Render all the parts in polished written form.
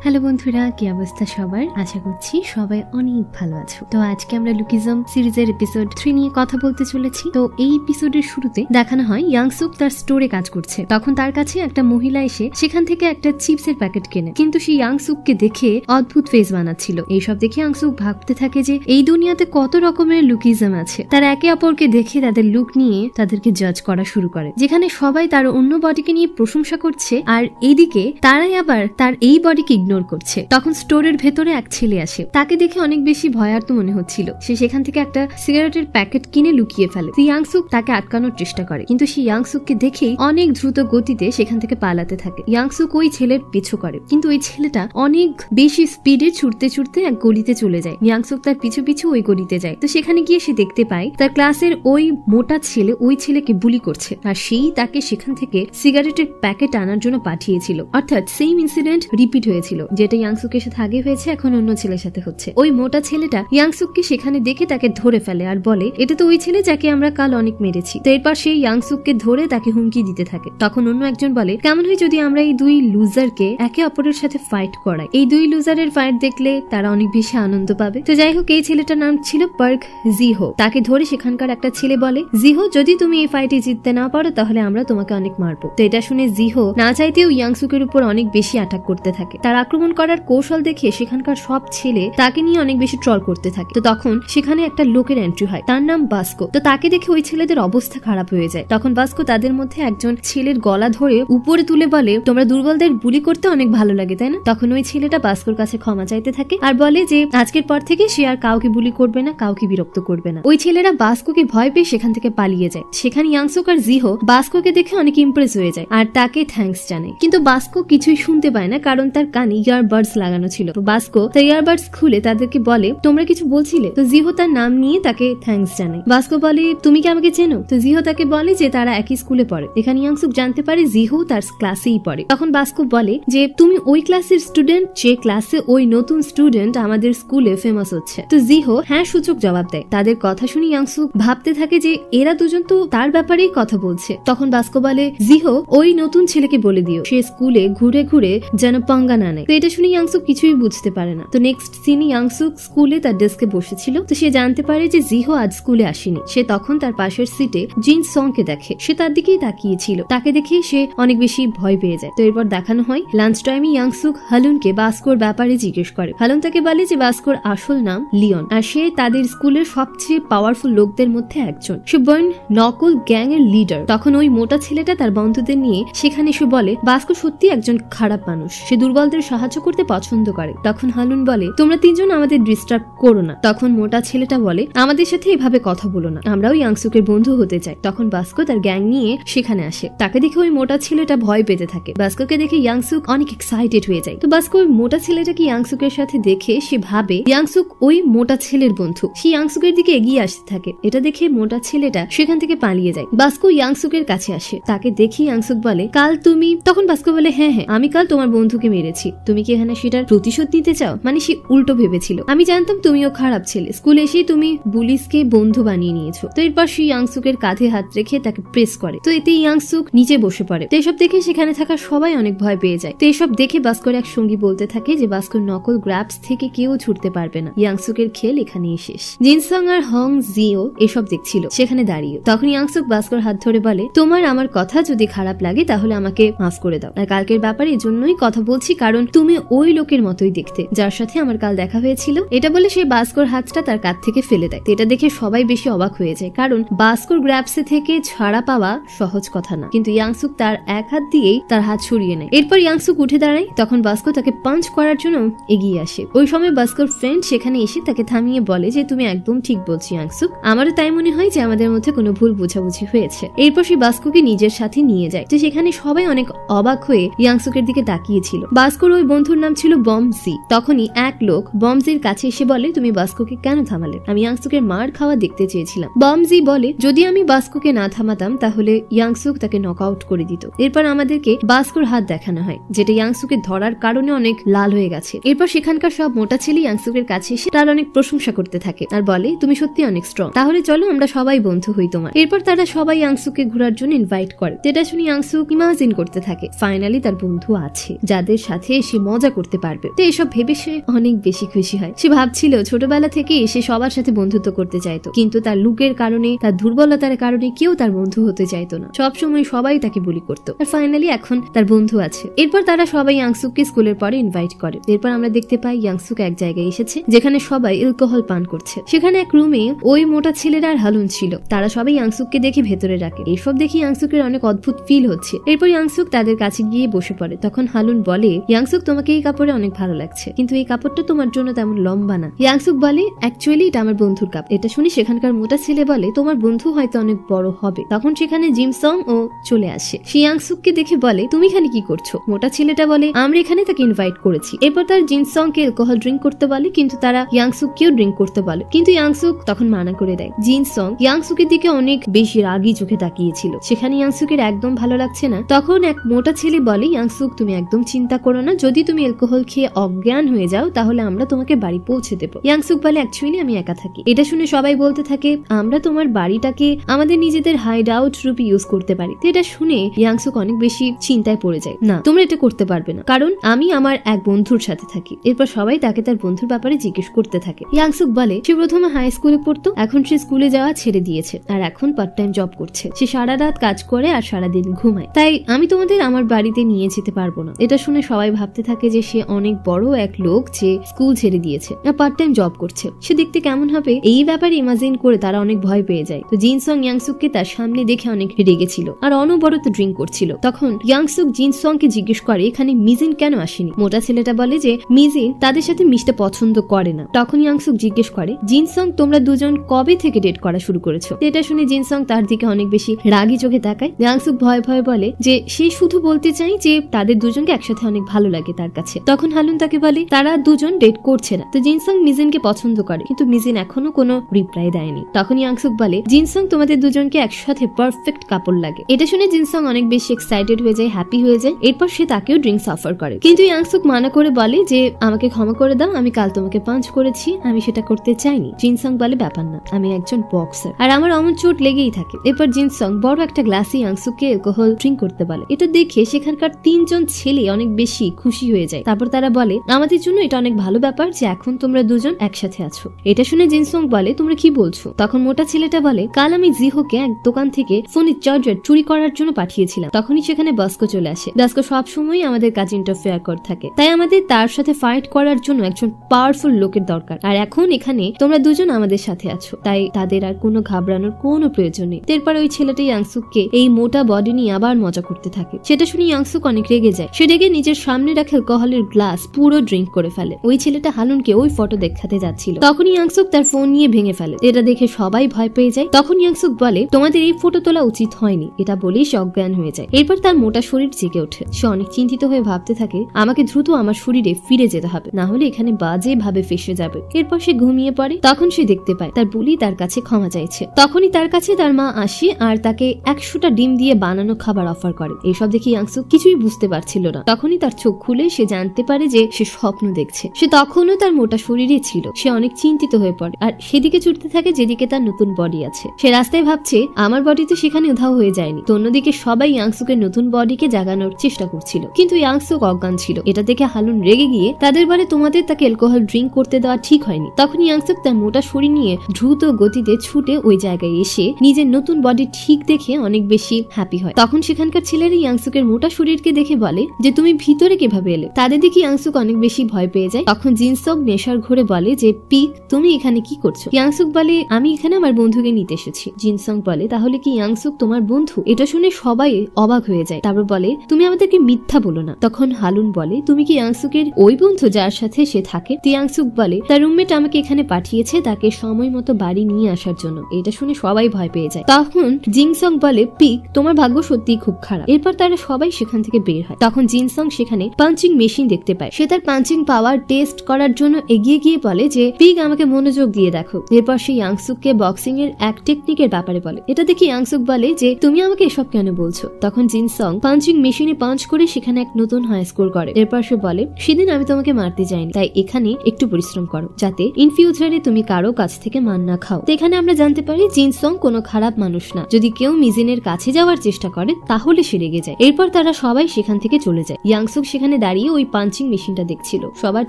Hello বন্ধুরা, কি অবস্থা সবার? আশা করছি সবাই অনেক ভালো আছো। তো আজকে আমরা লুকিজম সিরিজের এপিসোড 3 নিয়ে কথা বলতে চলেছি। তো এই এপিসোডের শুরুতে দেখানো হয় ইয়াংসুক তার স্টোরে কাজ করছে। তখন তার কাছে একটা মহিলা এসে সেখান থেকে একটা চিপসের প্যাকেট কেনে, কিন্তু সেই ইয়াংসুককে দেখে অদ্ভুত ফেস বানাচ্ছিল। এইসব দেখে ইয়াংসুক ভাবতে থাকে যে এই দুনিয়াতে কত রকমের লুকিজম আছে। তারা একে অপরকে দেখে তাদের লুক নিয়ে তাদেরকে জাজ করা শুরু করে, যেখানে সবাই তার অন্য বডিকে নিয়ে প্রশংসা করছে আর এইদিকে তারাই আবার তার এই বডিকে ইগনোর করছে। তখন স্টোরের ভেতরে এক ছেলে আসে, তাকে দেখে অনেক বেশি ভয়ার্ত মনে হচ্ছিল। সে সেখান থেকে একটা সিগারেটের প্যাকেট কিনে লুকিয়ে ফেলে। ইয়াংসুক তাকে আটকানোর চেষ্টা করে, কিন্তু সেই ইয়াংসুককে দেখেই অনেক দ্রুত গতিতে সেখান থেকে পালাতে থাকে। ইয়াংসুক ওই ছেলের পিছু করে, কিন্তু ওই ছেলেটা অনেক বেশি স্পিডে ছুটতে ছুটতে এক গলিতে চলে যায়। ইয়াংসুক তার পিছু পিছু ওই গলিতে যায়। তো সেখানে গিয়ে সে দেখতে পায় তার ক্লাসের ওই মোটা ছেলে ওই ছেলেকে বুলি করছে, আর সেই তাকে সেখান থেকে সিগারেটের প্যাকেট আনার জন্য পাঠিয়েছিল। অর্থাৎ সেম ইনসিডেন্ট রিপিট হয়েছিল, যেটা ইয়াংসুকের সাথে আগে হয়েছে এখন অন্য ছেলের সাথে হচ্ছে। ওই মোটা ছেলেটা ইয়াংসুককে সেখানে দেখে তাকে ধরে ফেলে আর বলে, এটা তো ওই ছেলে যাকে আমরা কাল অনেক মেরেছি। তো এরপর সেই ইয়াংসুককে ধরে তাকে হুমকি দিতে থাকে। তখন অন্য একজন বলে, কেমন হয় যদি আমরা এই দুই লুজারকে একে অপরের সাথে ফাইট করাই? এই দুই লুজারের ফাইট দেখলে তারা অনেক বেশি আনন্দ পাবে। তো যাই হোক, এই ছেলেটার নাম ছিল পার্ক জিহো। তাকে ধরে সেখানকার একটা ছেলে বলে, জিহো যদি তুমি এই ফাইটে জিততে না পারো তাহলে আমরা তোমাকে অনেক মারবো। তো এটা শুনে জিহো না চাইতেও ইয়াংসুকের উপর অনেক বেশি অ্যাটাক করতে থাকে। তার আক্রমণ করার কৌশল দেখে সেখানকার সব ছেলে তাকে নিয়ে অনেক বেশি ট্রল করতে থাকে। তো তখন সেখানে একটা লোকের এন্ট্রি হয়, তার নাম বাস্কো। তো তাকে দেখে ওই ছেলেদের অবস্থা খারাপ হয়ে যায়। তখন বাস্কো তাদের মধ্যে একজন ছেলের গলা ধরে উপরে তুলে বলে, তোমরা দুর্বলদের বুলি করতে অনেক ভালো লাগে তাই না? তখন ওই ছেলেটা বাস্কোর কাছে ক্ষমা চাইতে থাকে আর বলে যে আজকের পর থেকে সে আর কাউকে বুলি করবে না, কাউকে বিরক্ত করবে না। ওই ছেলেরা বাস্কোকে ভয় পেয়ে সেখান থেকে পালিয়ে যায়। সেখানে ইয়াংসুক আর জিহো বাস্কোকে দেখে অনেক ইমপ্রেস হয়ে যায় আর তাকে থ্যাঙ্কস জানায়। কিন্তু বাস্কো কিছুই শুনতে পায় না, কারণ তার কানে ইয়ারবাডস লাগানো ছিল। তো বাস্কো তার ইয়ারবাডস খুলে তাদেরকে বলে, তোমরা কিছু বলছিলে? তো জিহো তার নাম নিয়ে তাকে থ্যাঙ্কস জানায়। বাস্কো বলে, তুমি কি আমাকে চেনো? তো জিহো তাকে বলে যে তারা একই স্কুলে পড়ে। এখানে ইয়াংসুক জানতে পারে জিহো তার ক্লাসেই পড়ে। তখন বাস্কো বলে যে তুমি ওই ক্লাসের স্টুডেন্ট যে ক্লাসে ওই নতুন স্টুডেন্ট আমাদের স্কুলে ফেমাস হচ্ছে? তো জিহো হ্যাঁ সূচক জবাব দেয়। তাদের কথা শুনে ইয়াংসুক ভাবতে থাকে যে এরা দুজন তো তার ব্যাপারেই কথা বলছে। তখন বাস্কো বলে, জিহো ওই নতুন ছেলেকে বলে দিও সে স্কুলে ঘুরে ঘুরে যেন পাঙ্গা না নেয়। তো এটা শুনে ইয়াংসুক কিছুই বুঝতে পারে না। তো নেক্সট সিনে ইয়াংসুক স্কুলে তার ডেস্কে বসেছিল। তো সে জানতে পারে যে জিহো আজ স্কুলে আসেনি। সে তখন তার পাশের সিটে জিন সংকে দেখে, সে তার দিকেই তাকিয়েছিল। তাকে দেখে সে অনেক বেশি ভয় পেয়ে যায়। তো এরপর দেখানো হয় লাঞ্চ টাইমে ইয়াংসুক হালুনকে বাস্কোর ব্যাপারে জিজ্ঞেস করে। হালুন তাকে বলে যে বাস্কোর আসল নাম লিওন আর সে তাদের স্কুলের সবচেয়ে পাওয়ারফুল লোকদের মধ্যে একজন। সে বার্ন নকল গ্যাং এর লিডার। তখন ওই মোটা ছেলেটা তার বন্ধুদের নিয়ে সেখানে এসে বলে, বাস্কো সত্যি একজন খারাপ মানুষ, সে দুর্বলদের সাহায্য করতে পছন্দ করে। তখন হালুন বলে, তোমরা তিনজন আমাদের ডিস্টার্ব করো না। তখন মোটা ছেলেটা বলে, আমাদের সাথে এভাবে কথা বলো না, আমরাও ইয়াংসুকের বন্ধু হতে চাই। তখন বাস্কো তার গ্যাং নিয়ে সেখানে আসে। তাকে দেখে ওই মোটা ছেলেটা ভয় পেতে থাকে। বাস্কোকে দেখে ইয়াংসুক অনেক এক্সাইটেড হয়ে যায়। তো বাস্কো ওই মোটা ছেলেটাকে ইয়াংসুকের সাথে দেখে সে ভাবে ইয়াংসুক ওই মোটা ছেলের বন্ধু। সে ইয়াংসুকের দিকে এগিয়ে আসতে থাকে। এটা দেখে মোটা ছেলেটা সেখান থেকে পালিয়ে যায়। বাস্কো ইয়াংসুকের কাছে আসে। তাকে দেখে ইয়াংসুক বলে, কাল তুমি? তখন বাস্কো বলে, হ্যাঁ হ্যাঁ আমি কাল তোমার বন্ধুকে মেরেছি, তুমি কি এখানে সেটার প্রতিশোধ নিতে চাও? মানে সে উল্টো ভেবেছিল, আমি জানতাম তুমিও খারাপ ছেলে, স্কুলে এসেই তুমি বুলিসকে বন্ধু বানিয়ে নিয়েছো। তো এরপর সে ইয়াংসুকের কাঁধে হাত রেখে তাকে প্রেস করে। তো এতে ইয়াংসুক নিচে বসে পড়ে। তো এসব দেখে সেখানে থাকা সবাই অনেক ভয় পেয়ে যায়। তো এসব দেখে বাস্কোর এক সঙ্গী বলতে থাকে যে বাস্কোর নকল গ্র্যাবস থেকে কেউ ছুটতে পারবে না, ইয়াংসুকের খেল এখানেই শেষ। জিনসং আর হং জিও এসব দেখছিল সেখানে দাঁড়িয়ে। তখন ইয়াংসুক বাস্কোর হাত ধরে বলে, তোমার আমার কথা যদি খারাপ লাগে তাহলে আমাকে মাফ করে দাও। আর কালকের ব্যাপারে এই জন্যই কথা বলছি কারণ তুমি ওই লোকের মতোই দেখতে যার সাথে আমার কাল দেখা হয়েছিল। এটা বলে সে বাস্কোর হাতটা তার কাঁধ থেকে ফেলে দেয়। এটা দেখে সবাই বেশি অবাক হয়ে যায়, কারণ বাস্কোর গ্র্যাবসে থেকে ছাড়া পাওয়া সহজ কথা না। কিন্তু ইয়াংসুক তার এক হাত দিয়েই তার হাত সরিয়ে নেয়। এরপর ইয়াংসুক উঠে দাঁড়ায়। তখন বাস্কো তাকে পাঞ্চ করার জন্য এগিয়ে আসে। ওই সময় বাস্কোর ফ্রেন্ড সেখানে এসে তাকে থামিয়ে বলে যে তুমি একদম ঠিক বলছো ইয়াংসুক, আমারও তাই মনে হয় যে আমাদের মধ্যে কোনো ভুল বোঝাবুঝি হয়েছে। এরপর সে বাস্কোকে নিজের সাথে নিয়ে যায়। তো সেখানে সবাই অনেক অবাক হয়ে ইয়াংসুকের দিকে তাকিয়েছিল। বাস্কোর ওই বন্ধুর নাম ছিল বমজি। তখনই এক লোক বমজির কাছে এসে বলে, তুমি বাস্কোকে কেন থামালে? আমি ইয়াংসুকের মার খাওয়া দেখতে চেয়েছিলাম। বমজি বলে, যদি আমি বাস্কোকে না থামাতাম তাহলে ইয়াংসুক তাকে নক আউট করে দিত। এরপর আমাদেরকে বাস্কোর হাত দেখানো হয়, যেটা ইয়াংসুকে ধরার কারণে অনেক লাল হয়ে গেছে। এরপর সেখানকার সব মোটা ছেলে ইয়াংসুকের কাছে এসে তার অনেক প্রশংসা করতে থাকে আর বলে, তুমি সত্যি অনেক স্ট্রং, তাহলে চলো আমরা সবাই বন্ধু হই তোমার। এরপর তারা সবাই ইয়াংসুকে ঘোরার জন্য ইনভাইট করে। যেটা শুনে ইয়াংসুক ইমাজিন করতে থাকে ফাইনালি তার বন্ধু আছে যাদের সাথে সে মজা করতে পারবে। তো এসব ভেবে সে অনেক বেশি খুশি হয়। সে ভাবছিল ছোটবেলা থেকে সে সবার সাথে বন্ধুত্ব করতে চাইতো, কিন্তু তার লুকের কারণে, তার দুর্বলতার কারণে কেউ তার বন্ধু হতে চাইতো না। সবসময় সবাই তাকে বুলি করতো। আর ফাইনালি এখন তার বন্ধু আছে। এরপর তারা সবাই ইয়াংসুককে স্কুলের পরে ইনভাইট করে। এরপর আমরা দেখতে পাই ইয়াংসুক এক জায়গায় এসেছে যেখানে সবাই অ্যালকোহল পান করছে। সেখানে এক রুমে ওই মোটা ছেলেরা আর হালুন ছিল। তারা সবাই ইয়াংসুককে দেখে ভেতরে রাখে। এইসব দেখে ইয়াংসুকের অনেক অদ্ভুত ফিল হচ্ছে। এরপর ইয়াংসুক তাদের কাছে গিয়ে বসে পড়ে। তখন হালুন বলে, ইয়াংসুক তোমাকে এই কাপড়ে অনেক ভালো লাগছে, কিন্তু এই কাপড়টা তোমার জন্য তেমন লম্বা না। ইয়াংসুক বলে, অ্যাকচুয়ালি এটা আমার বন্ধুর কাপ। এটা শুনে সেখানকার মোটা ছেলে বলে, তোমার বন্ধু হয়তো অনেক বড় হবে। তখন সেখানে জিমসং ও চলে আসে। সে ইয়াংসুককে দেখে বলে, তুমি এখানে কি করছো? মোটা ছেলেটা বলে, আমরা এখানে তাকে ইনভাইট করেছি। এরপর তার জিনসং কে অ্যালকোহল ড্রিঙ্ক করতে বলে, কিন্তু তারা ইয়াংসুক কেও ড্রিঙ্ক করতে বলে, কিন্তু ইয়াংসুক তখন মানা করে দেয়। জিনসং ইয়াংসুকের দিকে অনেক বেশি রাগী চোখে তাকিয়েছিল। সেখানে ইয়াংসুকের একদম ভালো লাগছে না। তখন এক মোটা ছেলে বলে, ইয়াংসুক তুমি একদম চিন্তা করো না, যদি তুমি অ্যালকোহল খেয়ে অজ্ঞান হয়ে যাও তাহলে আমরা তোমাকে বাড়ি পৌঁছে দেবো। ইয়াংসুক বলে, অ্যাকচুয়ালি আমি একা থাকি। এটা শুনে সবাই বলতে থাকে, আমরা তোমার বাড়িটাকে আমাদের নিজেদের হাইড আউট রূপে ইউজ করতে পারি। তো এটা শুনে ইয়াংসুক অনেক বেশি চিন্তায় পড়ে যায়। না, তোমরা এটা করতে পারবে না, কারণ আমি আমার এক বন্ধুর সাথে থাকি। এরপর সবাই তাকে তার বন্ধুর ব্যাপারে জিজ্ঞেস করতে থাকে। ইয়াংসুক বলে, সে প্রথমে হাই স্কুলে পড়তো, এখন সে স্কুলে যাওয়া ছেড়ে দিয়েছে আর এখন পার্ট টাইম জব করছে। সে সারা রাত কাজ করে আর সারাদিন ঘুমায়, তাই আমি তোমাদের আমার বাড়িতে নিয়ে যেতে পারবো না। এটা শুনে সবাই ভাবতে থাকে যে সে অনেক বড় এক লোক যে স্কুল ছেড়ে দিয়েছে আর পার্ট টাইম জব করছে। সে দেখতে কেমন হবে এই ব্যাপারে ইমাজিন করে তারা অনেক ভয় পেয়ে যায়। তো জিনসং ইয়াংসুককে তার সামনে দেখে অনেক রেগেছিল আর অনবরত ড্রিঙ্ক করছিল। তখন ইয়াংসুক জিনসংকে জিজ্ঞেস করে, এখানে মিজিন কেন আসেনি? মোটা ছেলেটা বলে যে মিজিন তাদের সাথে মিশতে পছন্দ করে না। তখন ইয়াংসুক জিজ্ঞেস করে, জিনসং তোমরা দুজন কবে থেকে ডেট করা শুরু করেছো? এটা শুনে জিনসং তার দিকে অনেক বেশি রাগী চোখে তাকায়। ইয়াংসুক ভয় ভয় বলে যে সে শুধু বলতে চাই যে তাদের দুজনকে একসাথে অনেক ভালো লাগে তার কাছে। তখন হালুন তাকে বলে, তারা দুজন ডেট করছে না। তো জিনসং মিজিনকে পছন্দ করে, কিন্তু মিজিন এখনো কোনো রিপ্লাই দেয়নি। তখন ইয়াংসুক বলে, জিনসং তোমাদের দুজনকে একসাথে পারফেক্ট কাপড় লাগে। এটা শুনে জিনসং অনেক বেশি এক্সাইটেড হয়ে যায়, হ্যাপি হয়ে যায়। এরপর সে তাকেও ড্রিঙ্কস অফার করে, কিন্তু ইয়াংসুক মানা করে বলে যে আমাকে ক্ষমা করে দাও, আমি কাল তোমাকে পাঞ্চ করেছি, আমি সেটা করতে চাইনি। জিনসং বলে, ব্যাপার না, আমি একজন বক্সার আর আমার অমন চোট লেগেই থাকে। এরপর জিনসং বড় একটা গ্লাসে ইয়াংসুককে অ্যালকোহল ড্রিঙ্ক করতে বলে। এটা দেখে সেখানকার তিনজন ছেলে অনেক বেশি খুশি হয়ে যায়। তারপর তারা বলে, আমাদের জন্য এটা অনেক ভালো ব্যাপার যে এখন তোমরা দুজন একসাথে আছো। এটা শুনে জিনসং বলে, তোমরা কি বলছো? তখন মোটা ছেলেটা বলে, কাল আমি জিহোকে এক দোকান থেকে ফোনের চার্জার চুরি করার জন্য পাঠিয়েছিলাম। তখনই সেখানে বাস্কো চলে আসে। বাস্কো সবসময় আমাদের কাছে ইন্টারফেয়ার করে থাকে, তাই আমাদের তার সাথে ফাইট করার জন্য একজন পাওয়ারফুল লোকের দরকার। আর এখন এখানে তোমরা দুজন আমাদের সাথে আছো, তাই তাদের আর কোনো ঘাবড়ানোর কোনো প্রয়োজন নেই। এরপর ওই ছেলেটা ইয়াংসুককে এই মোটা বডি নিয়ে আবার মজা করতে থাকে। সেটা শুনে ইয়াংসুক অনেক রেগে যায়। সে রেগে নিজের সামনে রাখা অ্যালকোহলের গ্লাস পুরো ড্রিঙ্ক করে ফেলে। ওই ছেলেটা হালুনকে ওই ফটো দেখাতে যাচ্ছিল, তখনই ইয়াংসুক তার ফোন নিয়ে ভেঙে ফেলে। এটা দেখে সবাই ভয় পেয়ে যায়। তখন ইয়াংসুক বলে, তোমাদের এই ফটো তোলা উচিত হয়নি। এটা বলেই সে অজ্ঞান হয়ে যায়। এরপর তার মোটা শরীর জেগে ওঠে। সে অনেক চিন্তিত হয়ে ভাবতে থাকে, আমাকে দ্রুত আমার শরীরে ফিরে যেতে হবে, না হলে এখানে বাজে ভাবে ফেসে যাবে। এরপর সে ঘুমিয়ে পড়ে। তখন সে দেখতে পায় তার বুলি তার কাছে ক্ষমা চাইছে। তখনই তার কাছে তার মা আসে আর তাকে 100টা ডিম দিয়ে বানানো খাবার অফার করে। এইসব দেখে ইয়াংসুক কিছুই বুঝতে পারছিল না। তখনই তার চোখ খুলে সে জানতে পারে যে সে স্বপ্ন দেখছে। সে তখনও তার মোটা শরীরে ছিল। সে অনেক চিন্তিত হয়ে পড়ে আর সেদিকে ছুটতে থাকে যেদিকে তার নতুন বডি আছে। সে রাস্তায় ভাবছে, আমার বডি তো সেখানে উধাও হয়ে যায়নি। তো অন্যদিকে সবাই ইয়াংসুকের নতুন বডিকে জাগানোর চেষ্টা করছিল, কিন্তু ইয়াংসুক অজ্ঞান ছিল। এটা দেখে হালুন রেগে গিয়ে তাদের বলে, তোমাদের তাকে অ্যালকোহল ড্রিঙ্ক করতে দেওয়া ঠিক হয়নি। তখন ইয়াংসুক তার মোটা শরীর নিয়ে দ্রুত গতিতে ছুটে ওই জায়গায় এসে নিজের নতুন বডি ঠিক দেখে অনেক বেশি হ্যাপি হয়। তখন সেখানকার ছেলেরা ইয়াংসুকের মোটা শরীরকে দেখে বলে যে তুমি ভিতরে কিভাবে এলে? তাদের দেখে ইয়াংসুক অনেক বেশি ভয় পেয়ে যায়। তখন জিনসং নেশার ঘোরে বলে যে পিক, তুমি এখানে কি করছো? ইয়াংসুক বলে, আমি এখানে আমার বন্ধুকে নিতে এসেছি। জিনসং বলে, তাহলে কি ইয়াংসুক তোমার বন্ধু? এটা শুনে সবাই অবাক হয়ে যায়। তারপর বলে, তুমি আমাদেরকে মিথ্যা বলো না। তখন হালুন বলে, তুমি কি ইয়াংসুকের ওই বন্ধু যার সাথে সে থাকে? ইয়াংসুক বলে, তার রুমমেট আমাকে এখানে পাঠিয়েছে তাকে সময় মতো বাড়ি নিয়ে আসার জন্য। এটা শুনে সবাই ভয় পেয়ে যায়। তখন জিনসং বলে, পিক, তোমার ভাগ্য সত্যিই খুব খারাপ। এরপর তারা সবাই সেখান থেকে বের হয়। তখন জিনসং সেখানে পাঞ্চিং মেশিন দেখতে পায়। সে তার পাঞ্চিং পাওয়ার টেস্ট করার জন্য এগিয়ে গিয়ে বলে যে, পিক, আমাকে মনোযোগ দিয়ে দেখো। এরপর সে ইয়াংসুককে বক্সিং এর এক টেকনিকের ব্যাপারে বলে। এটা দেখে ইয়াংসুক বলে যে, তুমি আমাকে এসব কেন বলছো? তখন জিনসং পাঞ্চিং মেশিনে পাঞ্চ করে সেখানে এক নতুন হাই স্কোর করে। এরপর সে বলে, সেদিন আমি তোমাকে মারতে যাইনি, তাই এখানে একটু পরিশ্রম করো যাতে ইন ফিউচারে তুমি কারো কাছ থেকে মান না খাও। তো এখানে আমরা জানতে পারি জিনসং কোনো খারাপ মানুষ না। যদি কেউ মিজিনের কাছে যাওয়ার চেষ্টা করে তাহলে সে রেগে যায়। এরপর তারা সবাই সেখান থেকে চলে যায়। ইয়াংসুক সেখানে দাঁড়িয়ে ওই পাঞ্চিং মেশিনটা দেখছিল। সবার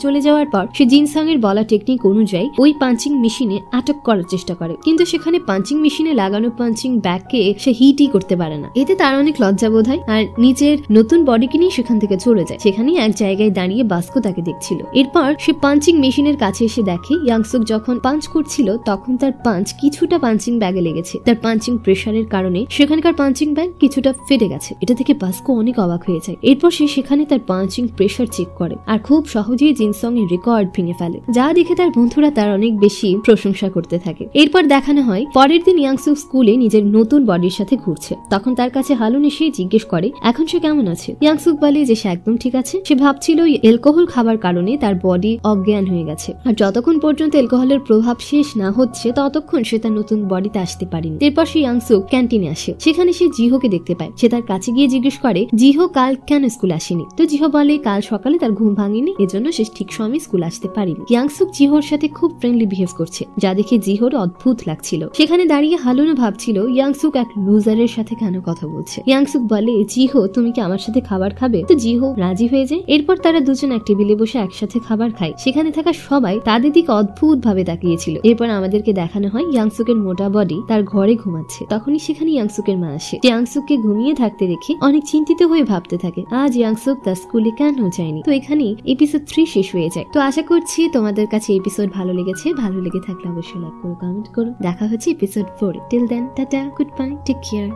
চলে যাওয়ার পর সে জিনসং এর বলা টেকনিক অনুযায়ী ওই পাঞ্চিং মেশিনে আটক করার চেষ্টা করে, কিন্তু সেখানে পাঞ্চিং মেশিনে লাগানো পাঞ্চিং ব্যাগকে সে হিটই করতে পারে না। এতে তার অনেক লজ্জা বোধ হয় আর নিজের নতুন বডিকে নিয়ে সেখান থেকে চলে যায়। সেখানে এক জায়গায় দাঁড়িয়ে বাস্কো তাকে দেখছিল। এরপর সে পাঞ্চিং মেশিনের কাছে এসে দেখে ইয়াংসুক যখন পাঞ্চ করছিল তখন তার পাঞ্চ কিছুটা পাঞ্চিং ব্যাগে লেগেছে। তার পাঞ্চিং প্রেসারের কারণে সেখানকার পাঞ্চিং ব্যাগ কিছুটা ফেটে গেছে। এটা থেকে বাস্কো অনেক অবাক হয়ে যায়। এরপর সে সেখানে তার পাঞ্চিং প্রেসার চেক করে আর খুব সহজেই জিনসং এর রেকর্ড ভেঙে ফেলে, যা দেখে তার বন্ধুরা তার অনেক বেশি প্রশংসা করতে থাকে। এরপর দেখানো হয় পরের দিন ইয়াংসুক স্কুলে নিজের নতুন বডির সাথে ঘুরছে। তখন তার কাছে হালুন এসে জিজ্ঞেস করে এখন সে কেমন আছে। ইয়াংসুক বলে যে সে একদম ঠিক আছে। সে ভাবছিল অ্যালকোহল খাবার কারণে তার বডি অজ্ঞান হয়ে গেছে, আর যতক্ষণ পর্যন্ত অ্যালকোহলের প্রভাব শেষ না হচ্ছে ততক্ষণ সে তার নতুন বডিতে আসতে পারেনি। এরপর সে ইয়াংসুক ক্যান্টিনে আসে। সেখানে সে জিহোকে দেখতে পায়। সে তার কাছে গিয়ে জিজ্ঞেস করে জিহো কাল কেন স্কুল আসেনি। তো জিহো বলে কাল সকালে তার ঘুম ভাঙেনি, এজন্য সে ঠিক সময় স্কুল আসতে পারেনি। ইয়াংসুক জিহোর সাথে খুব ফ্রেন্ডলি বিহেভ করছে, যা দেখে জিহোর অদ্ভুত লাগছিল। সেখানে দাঁড়িয়ে হালুনও ভাবছিল ইয়াংসুক এক লুজারের সাথে কেন কথা বলছে। ইয়াংসুক বলে জিহো তুমি কি আমার সাথে খাবার খাবে। তো জিহো রাজি হয়ে যায়। এরপর তারা দুজন এক টেবিলে বসে একসাথে খাবার খায়। সেখানে থাকা সবাই তাদের দিকে অদ্ভুত ভাবে তাকিয়েছিল। এরপর আমাদেরকে দেখানো হয় ইয়াংসুকের মোটা বডি তার ঘরে ঘুমাচ্ছে। তখনই সেখানে ইয়াংসুকের মা আসে। ইয়াংসুককে ঘুমিয়ে থাকতে দেখে অনেক চিন্তিত হয়ে ভাবতে থাকে আজ ইয়াংসুক তার স্কুলে কেন যায়নি। তো এখানে এপিসোড 3 শেষ হয়ে যায়। তো আশা করছি তোমাদের কাছে এপিসোড ভালো লেগেছে। ভালো লেগে থাকলে অবশ্যই লাইক করো, কমেন্ট করো। দেখা হচ্ছে episode 4। Till then tata, good bye, take care.